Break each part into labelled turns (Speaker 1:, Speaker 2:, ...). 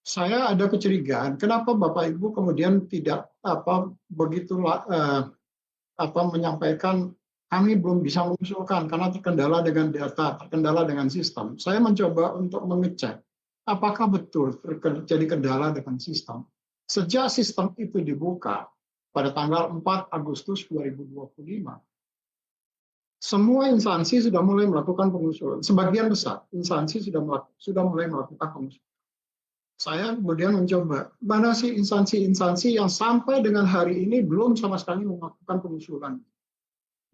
Speaker 1: Saya ada kecurigaan, kenapa Bapak Ibu kemudian tidak begitu menyampaikan kami belum bisa mengusulkan karena terkendala dengan data, terkendala dengan sistem. Saya mencoba untuk mengecek apakah betul terjadi kendala dengan sistem. Sejak sistem itu dibuka pada tanggal 4 Agustus 2025, semua instansi sudah mulai melakukan pengusulan. Sebagian besar instansi sudah mulai melakukan pengusulan. Saya kemudian mencoba, mana sih instansi-instansi yang sampai dengan hari ini belum sama sekali melakukan pengusulan.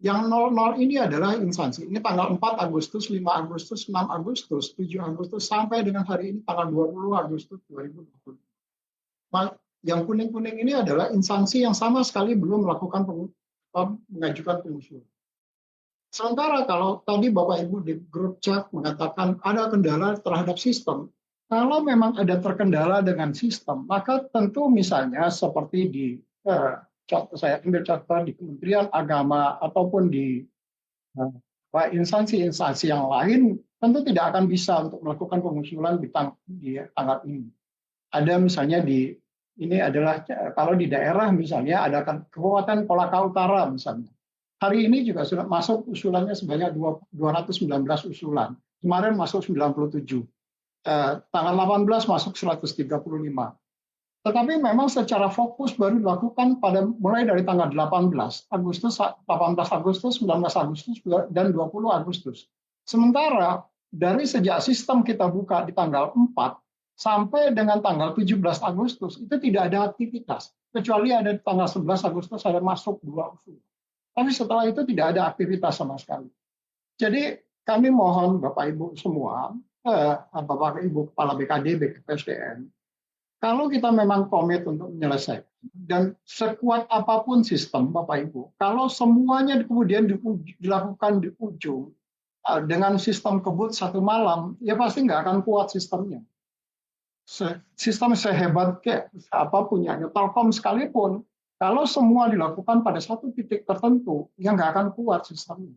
Speaker 1: Yang 00 ini adalah instansi. Ini tanggal 4 Agustus, 5 Agustus, 6 Agustus, 7 Agustus, sampai dengan hari ini tanggal 20 Agustus 2020. Yang kuning-kuning ini adalah instansi yang sama sekali belum melakukan mengajukan pengusulan. Sementara kalau tadi Bapak Ibu di grup chat mengatakan ada kendala terhadap sistem, kalau memang ada terkendala dengan sistem, maka tentu misalnya seperti di saya ambil contoh di Kementerian Agama ataupun di instansi-instansi yang lain, tentu tidak akan bisa untuk melakukan pengusulan di tanggal ini. Ada misalnya ini adalah kalau di daerah misalnya ada Kabupaten Kolaka Utara misalnya. Hari ini juga sudah masuk usulannya sebanyak 219 usulan. Kemarin masuk 97. Tanggal 18 masuk 135. Tetapi memang secara fokus baru dilakukan mulai dari tanggal 18 Agustus, 19 Agustus, dan 20 Agustus. Sementara dari sejak sistem kita buka di tanggal 4 sampai dengan tanggal 17 Agustus itu tidak ada aktivitas. Kecuali ada di tanggal 11 Agustus ada masuk 2 usul. Tapi setelah itu tidak ada aktivitas sama sekali. Jadi kami mohon Bapak Ibu semua, Bapak Ibu Kepala BKD, BKPSDM, kalau kita memang komit untuk menyelesaikan, dan sekuat apapun sistem Bapak Ibu, kalau semuanya kemudian dilakukan di ujung dengan sistem kebut satu malam, ya pasti nggak akan kuat sistemnya. Sistem sehebat kayak apapun ya, Telkom sekalipun, kalau semua dilakukan pada satu titik tertentu, ya nggak akan kuat sistemnya.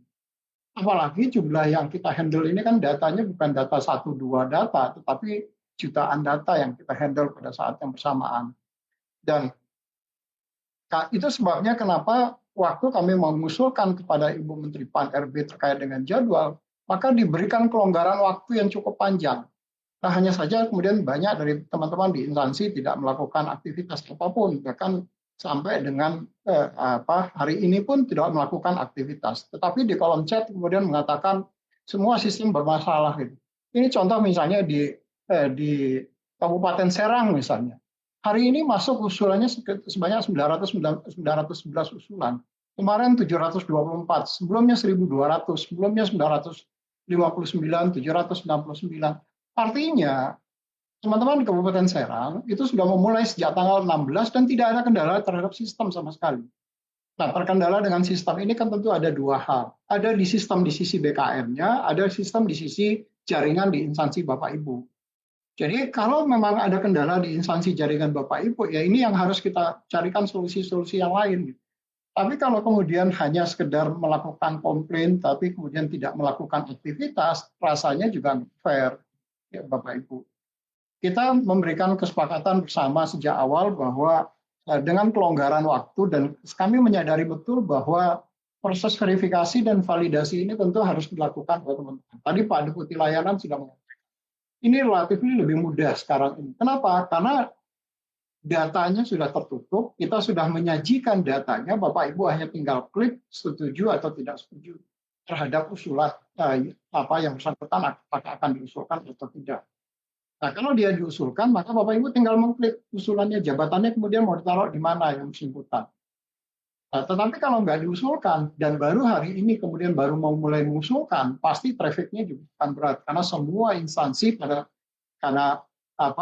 Speaker 1: Apalagi jumlah yang kita handle ini kan datanya bukan data 1-2 data, tetapi jutaan data yang kita handle pada saat yang bersamaan. Dan itu sebabnya kenapa waktu kami mengusulkan kepada Ibu Menteri PAN-RB terkait dengan jadwal, maka diberikan kelonggaran waktu yang cukup panjang. Nah, hanya saja kemudian banyak dari teman-teman di instansi tidak melakukan aktivitas apapun, bahkan sampai dengan hari ini pun tidak melakukan aktivitas. Tetapi di kolom chat kemudian mengatakan semua sistem bermasalah. Gitu. Ini contoh misalnya di Kabupaten Serang misalnya. Hari ini masuk usulannya sebanyak 911 usulan. Kemarin 724, sebelumnya 1.200, sebelumnya 959, 769. Artinya teman-teman di Kabupaten Serang itu sudah memulai sejak tanggal 16 dan tidak ada kendala terhadap sistem sama sekali. Nah, terkendala dengan sistem ini kan tentu ada dua hal. Ada di sistem di sisi BKM-nya, ada sistem di sisi jaringan di instansi Bapak Ibu. Jadi kalau memang ada kendala di instansi jaringan Bapak Ibu, ya ini yang harus kita carikan solusi-solusi yang lain. Tapi kalau kemudian hanya sekedar melakukan komplain, tapi kemudian tidak melakukan aktivitas, rasanya juga fair, ya Bapak Ibu. Kita memberikan kesepakatan bersama sejak awal bahwa dengan kelonggaran waktu dan kami menyadari betul bahwa proses verifikasi dan validasi ini tentu harus dilakukan oleh teman-teman. Tadi Pak Deputi Layanan sudah mengatakan ini relatif lebih mudah sekarang ini. Kenapa? Karena datanya sudah tertutup, kita sudah menyajikan datanya, Bapak Ibu hanya tinggal klik setuju atau tidak setuju terhadap usulan yang bersangkutan apakah akan diusulkan atau tidak. Nah, kalau dia diusulkan, maka Bapak Ibu tinggal mengklik usulannya, jabatannya kemudian mau ditaruh di mana yang bersangkutan. Nah, tetapi kalau nggak diusulkan, dan baru hari ini kemudian baru mau mulai mengusulkan, pasti trafficnya juga akan berat. Karena semua instansi karena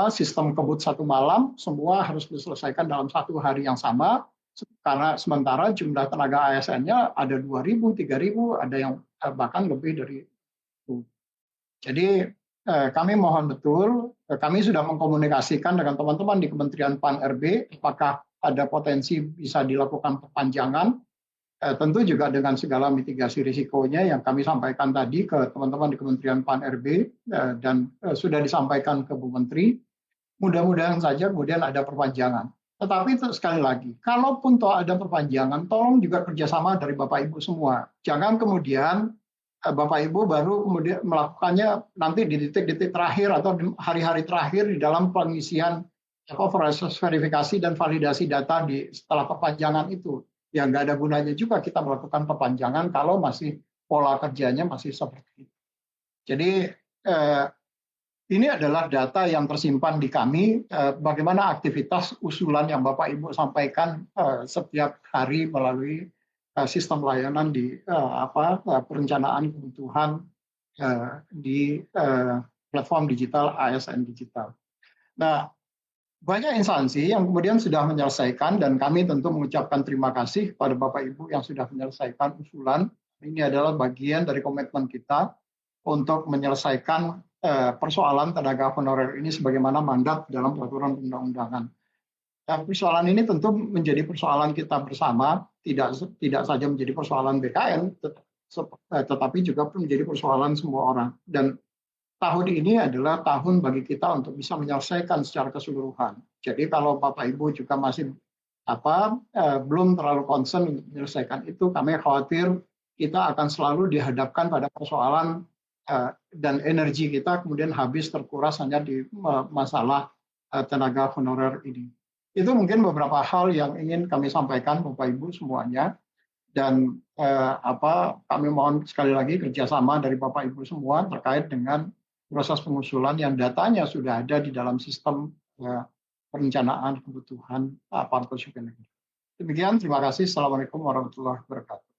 Speaker 1: sistem kebut satu malam, semua harus diselesaikan dalam satu hari yang sama, karena sementara jumlah tenaga ASN-nya ada 2.000, 3.000, ada yang bahkan lebih dari itu. Jadi kami mohon betul, kami sudah mengkomunikasikan dengan teman-teman di Kementerian PAN-RB, apakah ada potensi bisa dilakukan perpanjangan, tentu juga dengan segala mitigasi risikonya yang kami sampaikan tadi ke teman-teman di Kementerian PAN-RB dan sudah disampaikan ke Bu Menteri. mudah-mudahan saja kemudian ada perpanjangan. Tetapi itu sekali lagi, kalaupun toh ada perpanjangan, tolong juga kerjasama dari Bapak Ibu semua. Jangan kemudian Bapak Ibu baru kemudian melakukannya nanti di titik-titik terakhir atau hari-hari terakhir di dalam pengisian proses verifikasi dan validasi data setelah perpanjangan itu. Ya nggak ada gunanya juga kita melakukan perpanjangan kalau masih pola kerjanya masih seperti itu. Jadi ini adalah data yang tersimpan di kami, bagaimana aktivitas usulan yang Bapak Ibu sampaikan setiap hari melalui sistem layanan di perencanaan kebutuhan di platform digital ASN Digital. Nah, banyak instansi yang kemudian sudah menyelesaikan dan kami tentu mengucapkan terima kasih kepada Bapak Ibu yang sudah menyelesaikan usulan. Ini adalah bagian dari komitmen kita untuk menyelesaikan persoalan tenaga honorer ini sebagaimana mandat dalam peraturan undang-undangan. Persoalan ini tentu menjadi persoalan kita bersama, tidak saja menjadi persoalan BKN, tetapi juga menjadi persoalan semua orang. Dan tahun ini adalah tahun bagi kita untuk bisa menyelesaikan secara keseluruhan. Jadi kalau Bapak Ibu juga masih belum terlalu concern untuk menyelesaikan itu, kami khawatir kita akan selalu dihadapkan pada persoalan dan energi kita kemudian habis terkuras hanya di masalah tenaga honorer ini. Itu mungkin beberapa hal yang ingin kami sampaikan Bapak Ibu semuanya, dan kami mohon sekali lagi kerjasama dari Bapak Ibu semua terkait dengan proses pengusulan yang datanya sudah ada di dalam sistem perencanaan kebutuhan aparatur sipil negara. Demikian, terima kasih. Assalamualaikum warahmatullahi wabarakatuh.